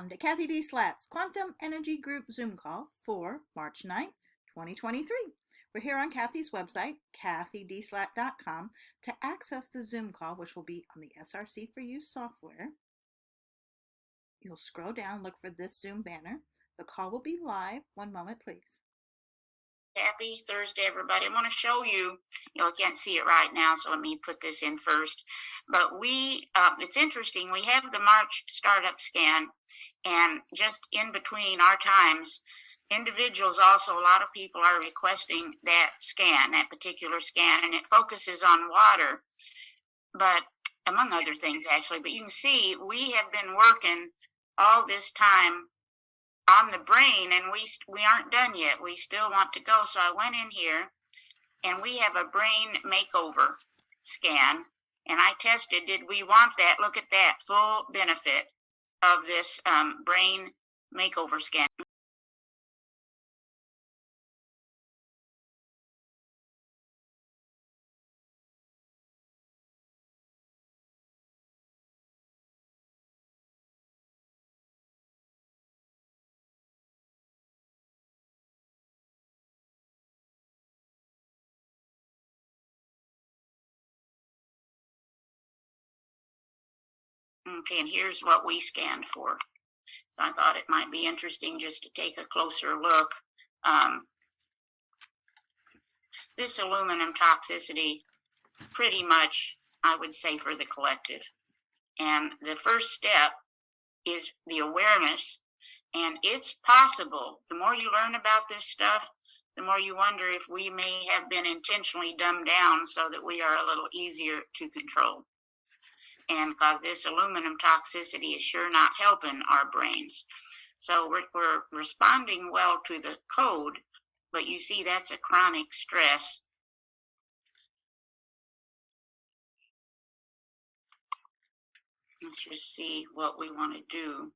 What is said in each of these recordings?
Welcome to Cathy D. Slat's Quantum Energy Group Zoom call for March 9th, 2023. We're here on Cathy's website, CathyDSlat.com, to access the Zoom call, which will be on the SRC for You software. You'll scroll down, look for this Zoom banner. The call will be live. One moment, please. Happy Thursday, everybody. I'm going to show you, I can't see it right now, so let me put this in first. But it's interesting, we have the March startup scan, and just in between our times, individuals also, a lot of people are requesting that scan, that particular scan, and it focuses on water, but among other things, actually. But you can see we have been working all this time on the brain, and we aren't done yet. We still want to go. So I went in here, and we have a brain makeover scan, and I tested, did we want that? Look at that full benefit of this brain makeover scan. Okay, and here's what we scanned for. So I thought it might be interesting just to take a closer look. This aluminum toxicity, pretty much, I would say, for the collective. And the first step is the awareness, and it's possible. The more you learn about this stuff, the more you wonder if we may have been intentionally dumbed down so that we are a little easier to control. And because this aluminum toxicity is sure not helping our brains. So we're responding well to the code, but you see that's a chronic stress. Let's just see what we want to do.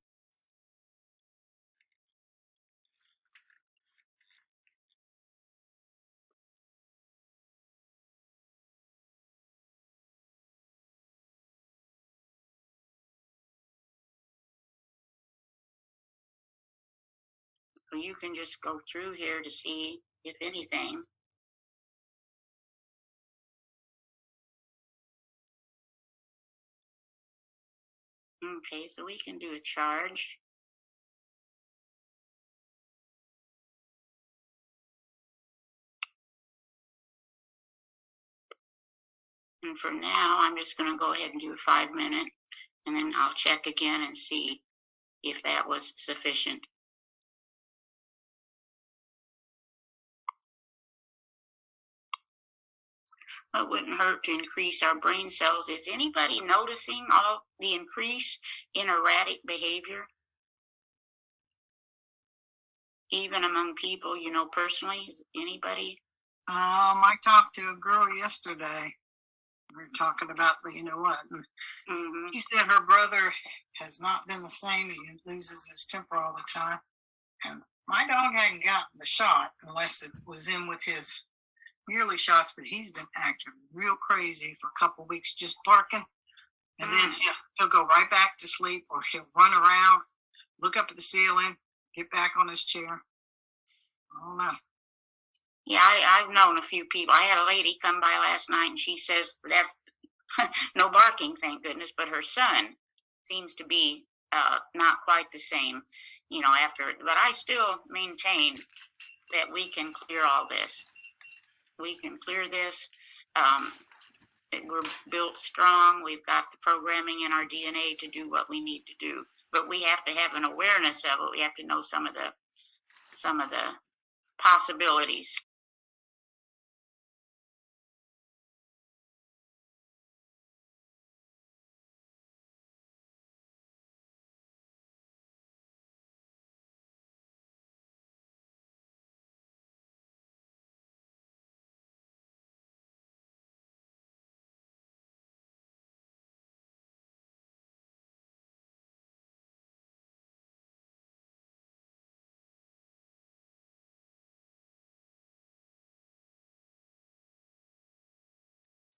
So you can just go through here to see if anything. Okay, so we can do a charge. And for now, I'm just going to go ahead and do a 5-minute, and then I'll check again and see if that was sufficient. It wouldn't hurt to increase our brain cells. Is anybody noticing all the increase in erratic behavior? Even among people you know personally? Is anybody? I talked to a girl yesterday. We were talking about, you know what? She said her brother has not been the same. He loses his temper all the time. And my dog hadn't gotten the shot unless it was in with his yearly shots, but he's been acting real crazy for a couple of weeks, just barking. And then he'll go right back to sleep, or he'll run around, look up at the ceiling, get back on his chair. I don't know. Yeah, I've known a few people. I had a lady come by last night, and she says that's no barking, thank goodness, but her son seems to be not quite the same, after. But I still maintain that we can clear all this. We can clear this. We're built strong. We've got the programming in our DNA to do what we need to do. But we have to have an awareness of it. We have to know some of the possibilities.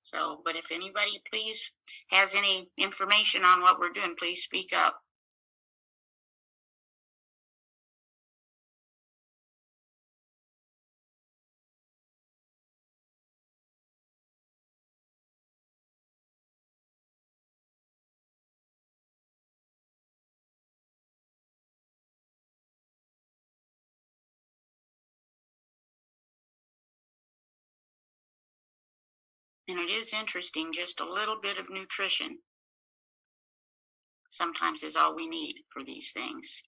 So, but if anybody, please, has any information on what we're doing, please speak up. And it is interesting, just a little bit of nutrition sometimes is all we need for these things.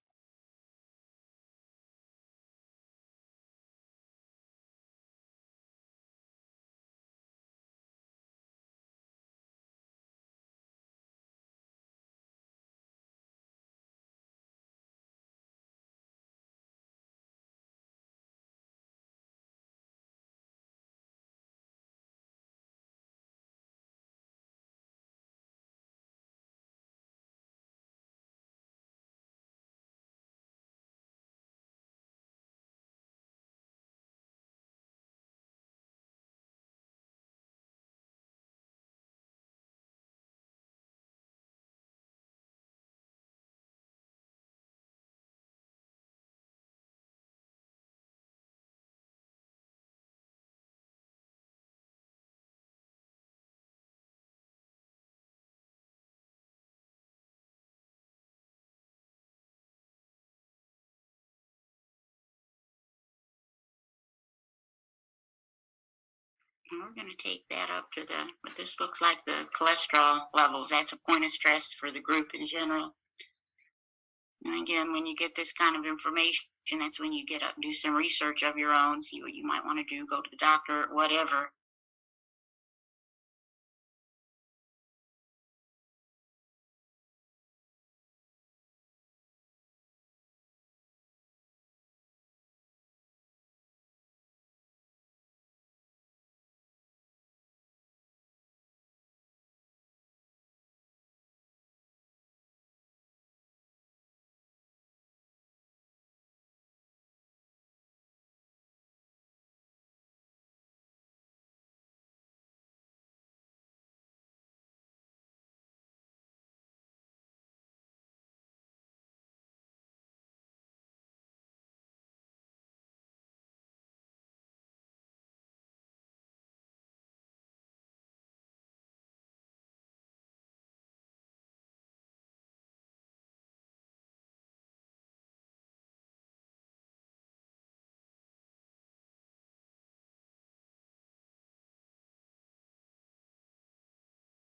And we're going to take that up to what this looks like the cholesterol levels. That's a point of stress for the group in general. And again, when you get this kind of information, that's when you get up, do some research of your own, see what you might want to do, go to the doctor, whatever.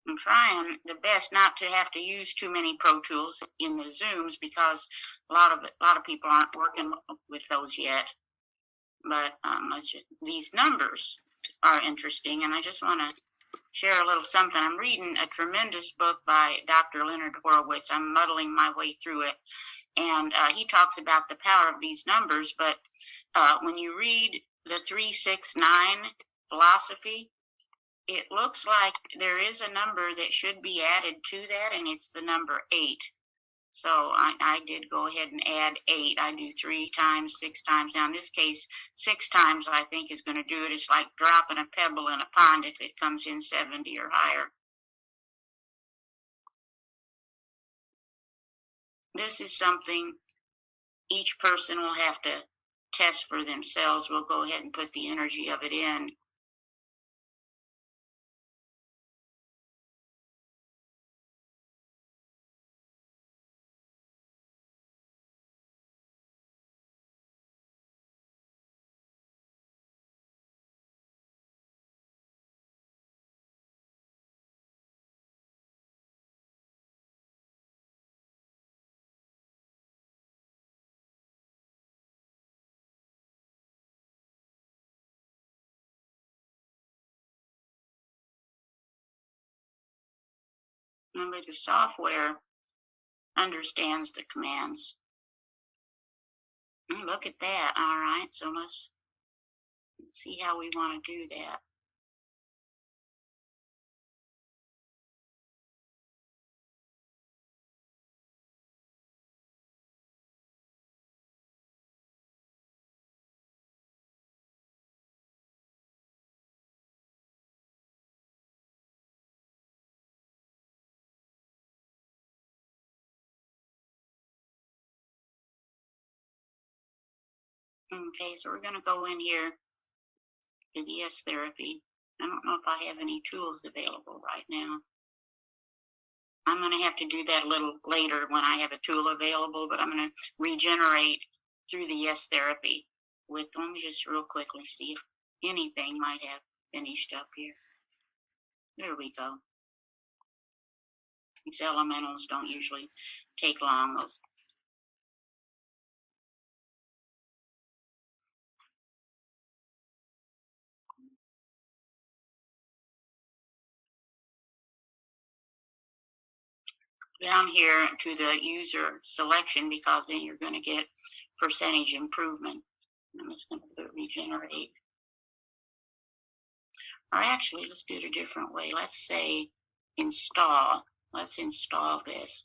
I'm trying the best not to have to use too many Pro Tools in the Zooms because a lot of people aren't working with those yet. But these numbers are interesting, and I just want to share a little something. I'm reading a tremendous book by Dr. Leonard Horowitz. I'm muddling my way through it, and he talks about the power of these numbers. But when you read the 369 philosophy, it looks like there is a number that should be added to that, and it's the number 8. So I did go ahead and add 8. I do 3 times, 6 times. Now in this case, 6 times I think is going to do it. It's like dropping a pebble in a pond if it comes in 70 or higher. This is something each person will have to test for themselves. We'll go ahead and put the energy of it in. Remember, the software understands the commands. Look at that. All right, so let's see how we want to do that. Okay, so we're going to go in here to the S therapy. I don't know if I have any tools available right now. I'm going to have to do that a little later when I have a tool available, but I'm going to regenerate through the yes therapy with, let me just real quickly see if anything might have finished up here. There we go. These elementals don't usually take long. Those. Down here to the user selection, because then you're going to get percentage improvement. I'm just going to put regenerate. Or actually, let's do it a different way. Let's say install. Let's install this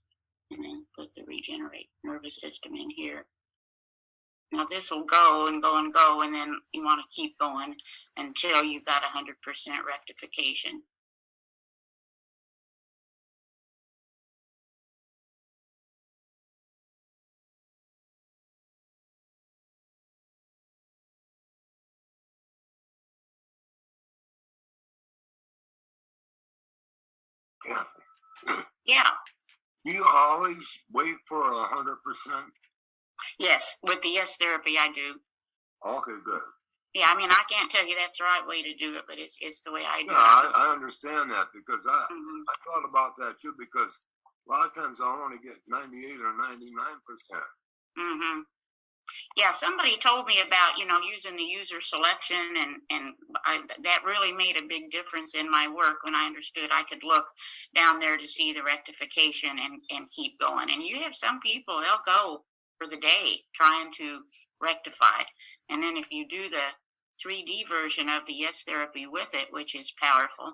and then put the regenerate nervous system in here. Now this will go and go and go, and then you want to keep going until you got 100% rectification. Kathy, Yeah. you always wait for 100%? Yes, with the yes therapy I do. Okay, good. Yeah, I mean, I can't tell you that's the right way to do it, but it's the way I do it. I understand that, because I thought about that too, because a lot of times I only get 98 or 99%. Yeah, somebody told me about, using the user selection, and that really made a big difference in my work when I understood I could look down there to see the rectification and keep going. And you have some people, they'll go for the day trying to rectify. And then if you do the 3D version of the yes therapy with it, which is powerful,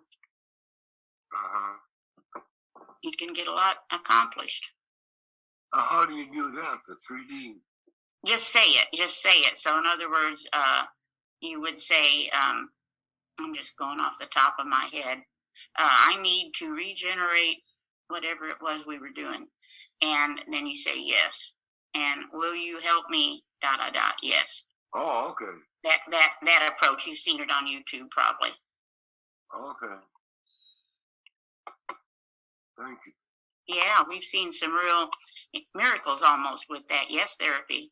you can get a lot accomplished. How do you do that, the 3D? Just say it. Just say it. So in other words, you would say, I'm just going off the top of my head, I need to regenerate whatever it was we were doing. And then you say yes. And will you help me? ... Yes. Oh, okay. That approach, you've seen it on YouTube probably. Okay. Thank you. Yeah, we've seen some real miracles almost with that yes therapy.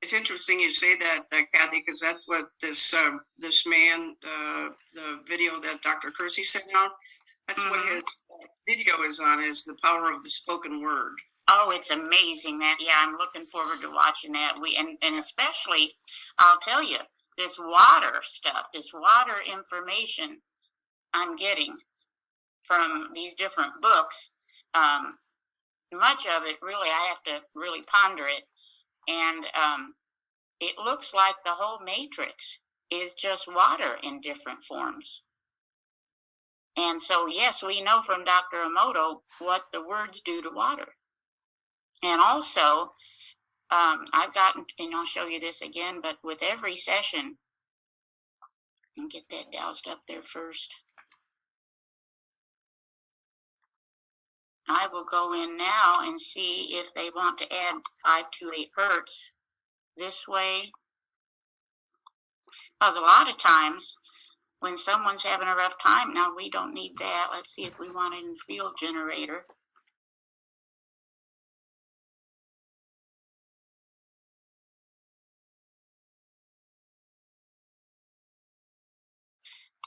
It's interesting you say that, Kathy, because that's what this man, the video that Dr. Kersey sent out, that's what his video is on, is the power of the spoken word. Oh, it's amazing that. Yeah, I'm looking forward to watching that. And especially, I'll tell you, this water stuff, this water information I'm getting from these different books, much of it really, I have to really ponder it. And it looks like the whole matrix is just water in different forms. And so, yes, we know from Dr. Emoto what the words do to water. And also, I've gotten, and I'll show you this again, but with every session, and get that doused up there first. I will go in now and see if they want to add 528 hertz this way. Because a lot of times, when someone's having a rough time, now we don't need that. Let's see if we want it in the field generator.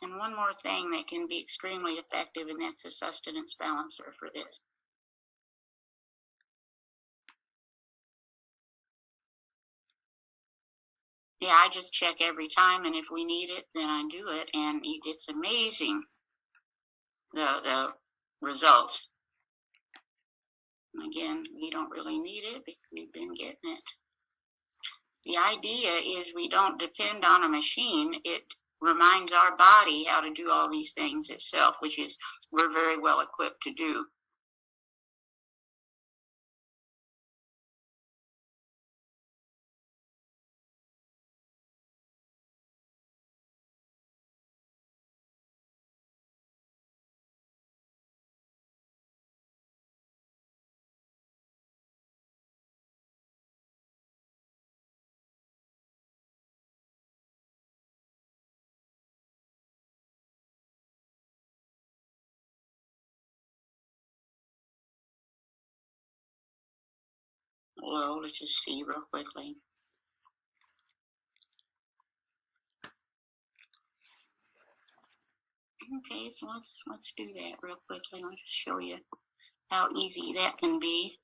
And one more thing that can be extremely effective, and that's the sustenance balancer for this. Yeah, I just check every time, and if we need it, then I do it, and it's amazing, the results. Again, we don't really need it because we've been getting it. The idea is we don't depend on a machine. It reminds our body how to do all these things itself, which is we're very well equipped to do. Well, let's just see real quickly. Okay, so let's do that real quickly. I'll just show you how easy that can be.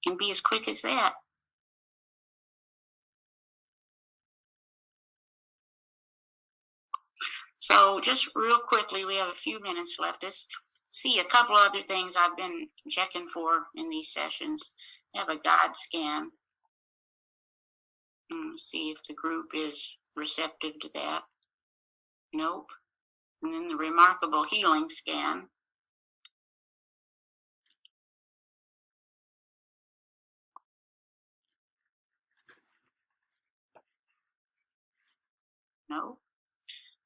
Can be as quick as that. So just real quickly, we have a few minutes left. Just see a couple other things I've been checking for in these sessions. I have a God scan. See if the group is receptive to that. Nope. And then the remarkable healing scan. Nope.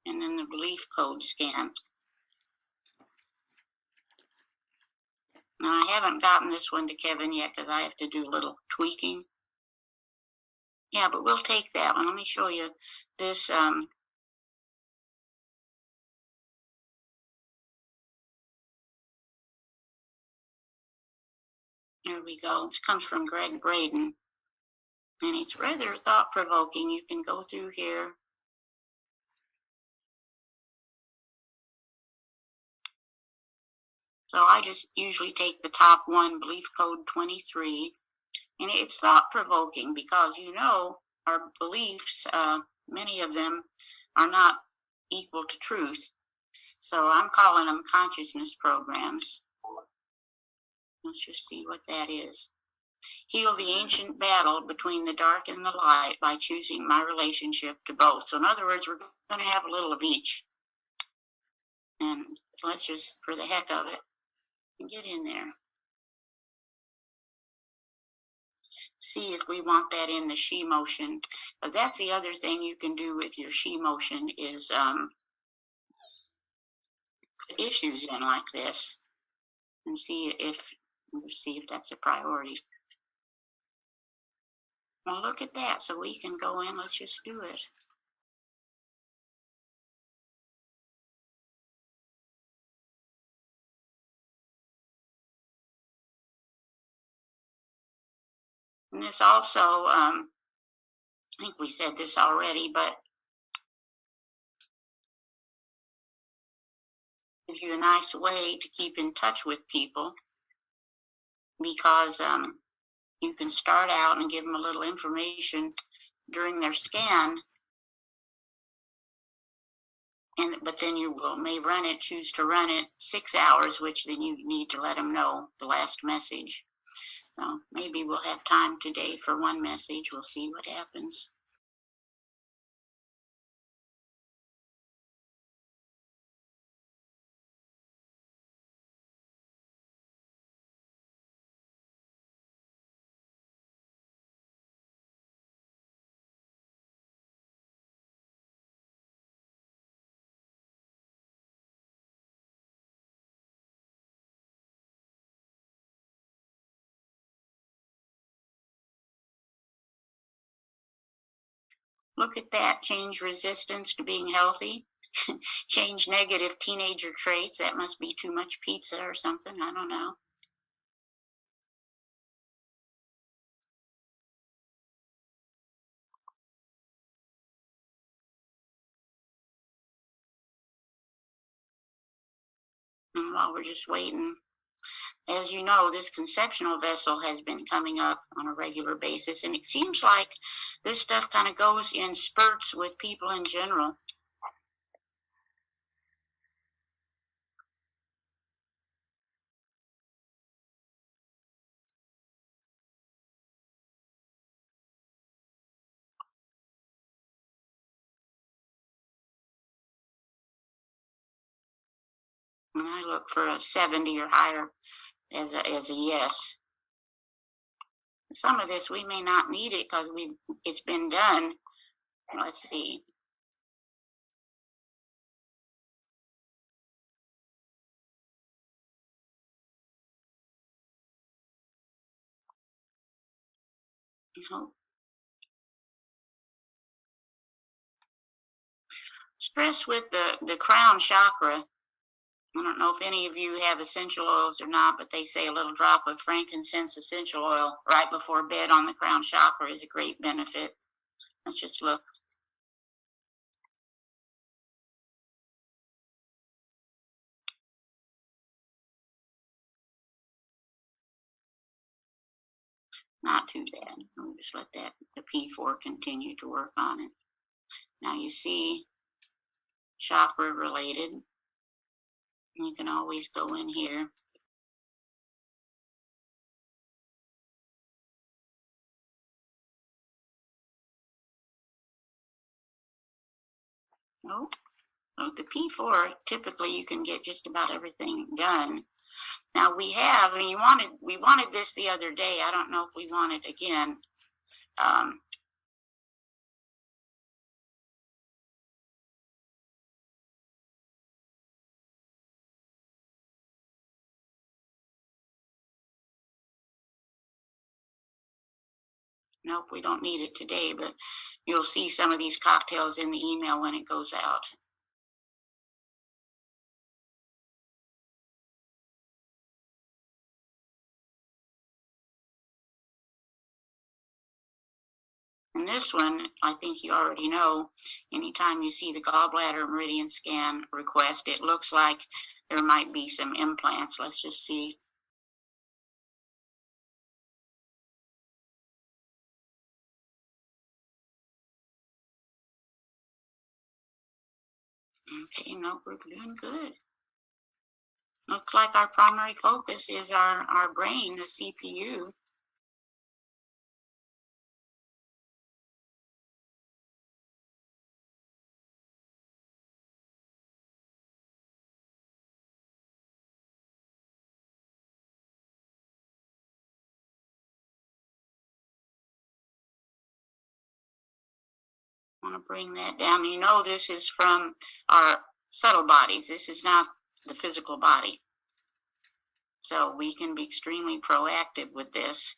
And then the belief code scan. Now, I haven't gotten this one to Kevin yet because I have to do a little tweaking. Yeah, but we'll take that one. Let me show you this. Here we go. This comes from Greg Braden. And it's rather thought-provoking. You can go through here. So I just usually take the top one, belief code 23. And it's thought-provoking because, you know, our beliefs, many of them are not equal to truth. So I'm calling them consciousness programs. Let's just see what that is. Heal the ancient battle between the dark and the light by choosing my relationship to both. So in other words, we're going to have a little of each. And let's just, for the heck of it, get in there. See if we want that in the she motion. But that's the other thing you can do with your she motion is put issues in like this and see if that's a priority. Well, look at that. So we can go in. Let's just do it. And this also, I think we said this already, but gives you a nice way to keep in touch with people because you can start out and give them a little information during their scan, but then you may choose to run it 6 hours, which then you need to let them know the last message. So maybe we'll have time today for one message. We'll see what happens. Look at that. Change resistance to being healthy. Change negative teenager traits. That must be too much pizza or something. I don't know. And while we're just waiting, as you know, this conceptional vessel has been coming up on a regular basis, and it seems like this stuff kind of goes in spurts with people in general. And I look for a 70 or higher as a yes. Some of this we may not need it because it's been done. Let's see. Nope. stress with the crown chakra. I don't know if any of you have essential oils or not, but they say a little drop of frankincense essential oil right before bed on the crown chakra is a great benefit. Let's just look. Not too bad. We'll just let that, the P4 continue to work on it. Now you see chakra related. You can always go in here. Nope. So with the P4, typically you can get just about everything done. Now we have, and we wanted this the other day. I don't know if we want it again. Nope, we don't need it today, but you'll see some of these cocktails in the email when it goes out. And this one, I think you already know, anytime you see the gallbladder meridian scan request, it looks like there might be some implants. Let's just see. Okay, no, we're doing good. Looks like our primary focus is our brain, the CPU. I want to bring that down. You know, this is from our subtle bodies. This is not the physical body. So we can be extremely proactive with this.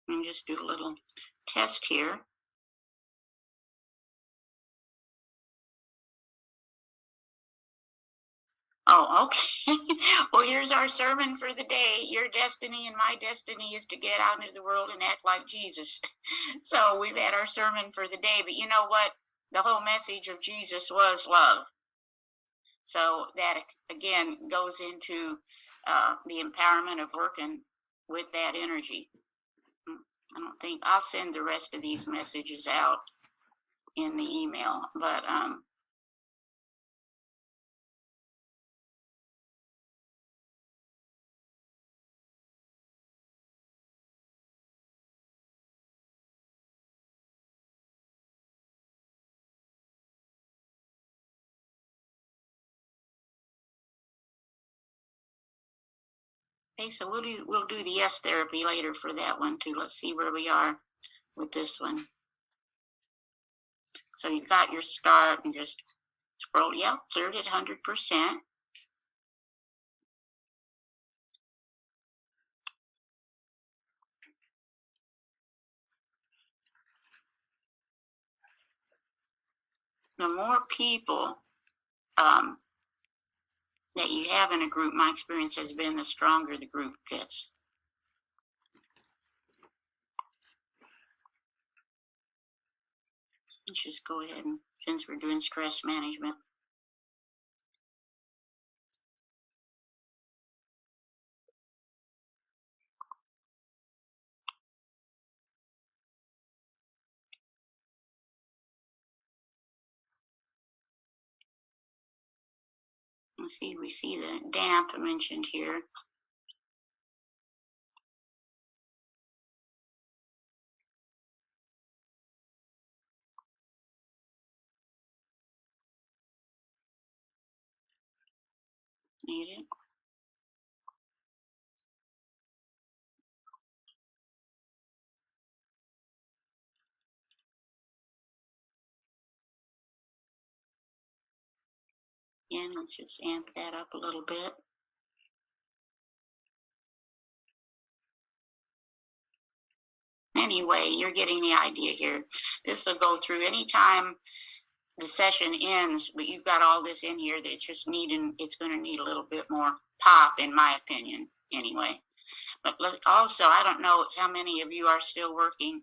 And just do a little test here. Oh, okay. Well, here's our sermon for the day. Your destiny and my destiny is to get out into the world and act like Jesus. So we've had our sermon for the day. But you know what? The whole message of Jesus was love. So that, again, goes into the empowerment of working with that energy. I don't think I'll send the rest of these messages out in the email, but okay, so we'll do the yes therapy later for that one too. Let's see where we are with this one. So you've got your start and just scroll. Yeah, cleared it 100%. The more people that you have in a group, my experience has been, the stronger the group gets. Let's just go ahead and, since we're doing stress management. Let's see, we see the damp mentioned here. Need it? Again, let's just amp that up a little bit. Anyway, you're getting the idea here. This will go through anytime the session ends, but you've got all this in here that's just it's going to need a little bit more pop, in my opinion, anyway. But also, I don't know how many of you are still working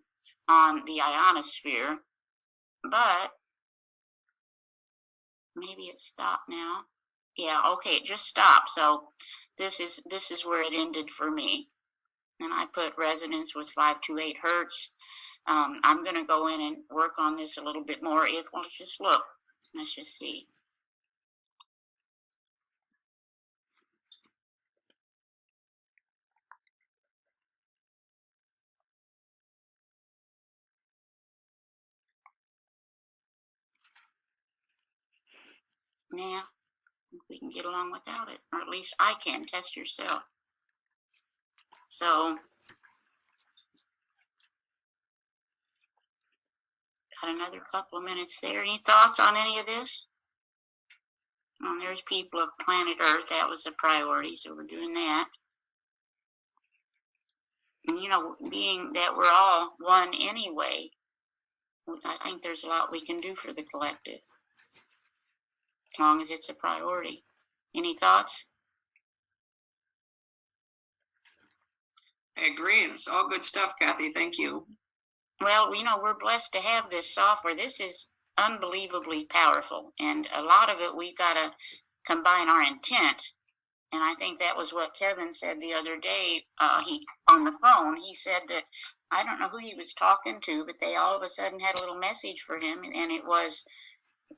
on the ionosphere, but maybe it stopped now. Yeah, okay, it just stopped. So this is where it ended for me. And I put resonance with 528 hertz. I'm going to go in and work on this a little bit more. Let's just look. Let's just see. Yeah, we can get along without it, or at least I can. Test yourself. So, got another couple of minutes there. Any thoughts on any of this? Well, there's people of planet Earth. That was a priority, so we're doing that. And, you know, being that we're all one anyway, I think there's a lot we can do for the collective, as long as it's a priority. Any thoughts? I agree. It's all good stuff, Cathy. Thank you. Well, you know, we're blessed to have this software. This is unbelievably powerful, and a lot of it we got to combine our intent. And I think that was what Kevin said the other day. He on the phone. He said that I don't know who he was talking to, but they all of a sudden had a little message for him, and it was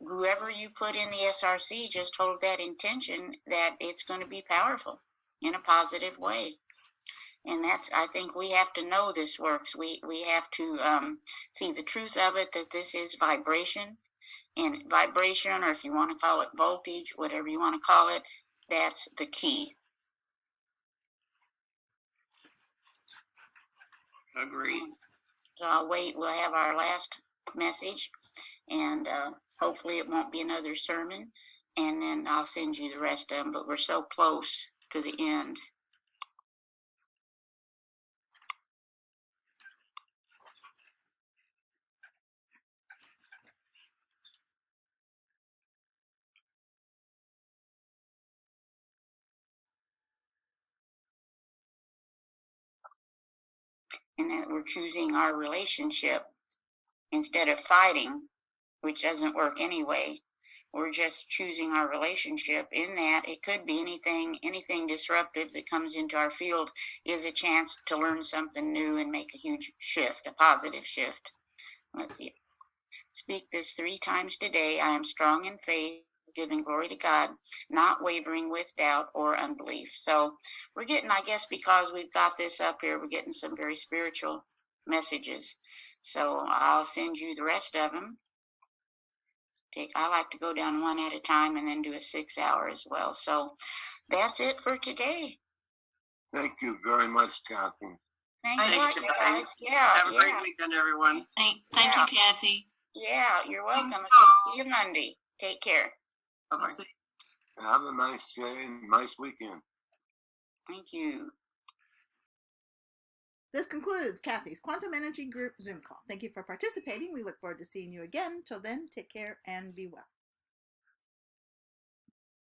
whoever you put in the SRC just hold that intention that it's going to be powerful in a positive way. And I think we have to know this works. We have to see the truth of it, that this is vibration, and vibration, or if you want to call it voltage, whatever you want to call it, that's the key. Agree. So I'll wait. We'll have our last message, and hopefully it won't be another sermon, and then I'll send you the rest of them. But we're so close to the end. And that we're choosing our relationship instead of fighting, which doesn't work anyway. We're just choosing our relationship. In that, it could be anything disruptive that comes into our field is a chance to learn something new and make a huge shift, a positive shift. Let's see. Speak this 3 times today. I am strong in faith, giving glory to God, not wavering with doubt or unbelief. So we're getting, I guess, because we've got this up here, we're getting some very spiritual messages. So I'll send you the rest of them. I like to go down one at a time and then do a 6-hour as well. So that's it for today. Thank you very much, Cathy. Thanks, you, guys. Yeah. Have a great weekend, everyone. Thank you, Cathy. Yeah, you're welcome. Thanks, See you Monday. Take care. Bye-bye. Have a nice day and nice weekend. Thank you. This concludes Cathy's Quantum Energy Group Zoom call. Thank you for participating. We look forward to seeing you again. Till then, take care and be well.